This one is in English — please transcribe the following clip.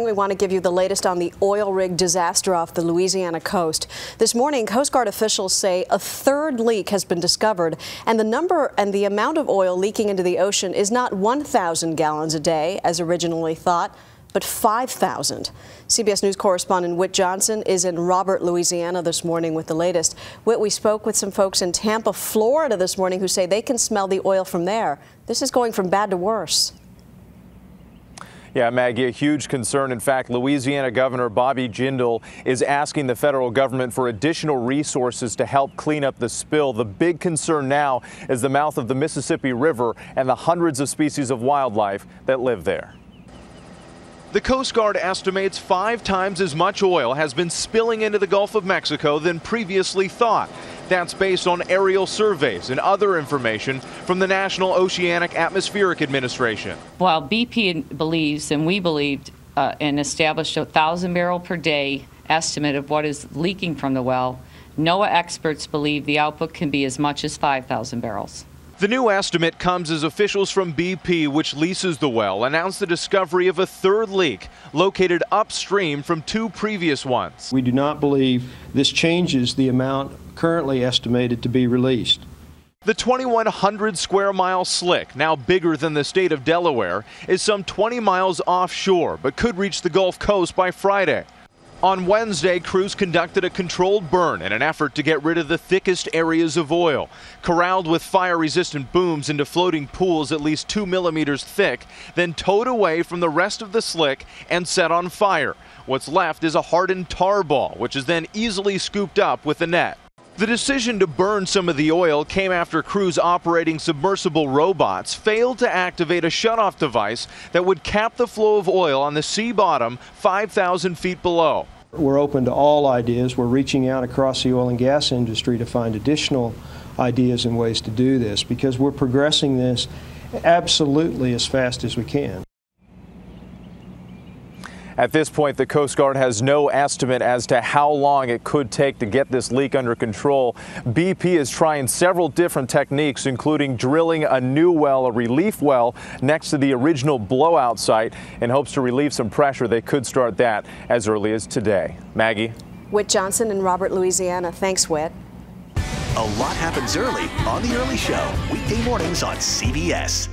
We want to give you the latest on the oil rig disaster off the Louisiana coast. This morning, Coast Guard officials say a third leak has been discovered, and the number and the amount of oil leaking into the ocean is not 1,000 gallons a day, as originally thought, but 5,000. CBS News correspondent Whit Johnson is in Robert, Louisiana this morning with the latest. Whit, we spoke with some folks in Tampa, Florida this morning who say they can smell the oil from there. This is going from bad to worse. Yeah, Maggie, a huge concern. In fact, Louisiana Governor Bobby Jindal is asking the federal government for additional resources to help clean up the spill. The big concern now is the mouth of the Mississippi River and the hundreds of species of wildlife that live there. The Coast Guard estimates 5 times as much oil has been spilling into the Gulf of Mexico than previously thought. That's based on aerial surveys and other information from the National Oceanic Atmospheric Administration. While BP believes, and we believed, and established a 1,000 barrel per day estimate of what is leaking from the well, NOAA experts believe the output can be as much as 5,000 barrels. The new estimate comes as officials from BP, which leases the well, announced the discovery of a third leak located upstream from 2 previous ones. We do not believe this changes the amount currently estimated to be released. The 2,100 square mile slick, now bigger than the state of Delaware, is some 20 miles offshore, but could reach the Gulf Coast by Friday. On Wednesday, crews conducted a controlled burn in an effort to get rid of the thickest areas of oil. Corralled with fire-resistant booms into floating pools at least 2 millimeters thick, then towed away from the rest of the slick and set on fire. What's left is a hardened tar ball, which is then easily scooped up with a net. The decision to burn some of the oil came after crews operating submersible robots failed to activate a shutoff device that would cap the flow of oil on the sea bottom 5,000 feet below. We're open to all ideas. We're reaching out across the oil and gas industry to find additional ideas and ways to do this, because we're progressing this absolutely as fast as we can. At this point, the Coast Guard has no estimate as to how long it could take to get this leak under control. BP is trying several different techniques, including drilling a new well, a relief well, next to the original blowout site, in hopes to relieve some pressure. They could start that as early as today. Maggie? Whit Johnson in Robert, Louisiana. Thanks, Whit. A lot happens early on The Early Show, weekday mornings on CBS.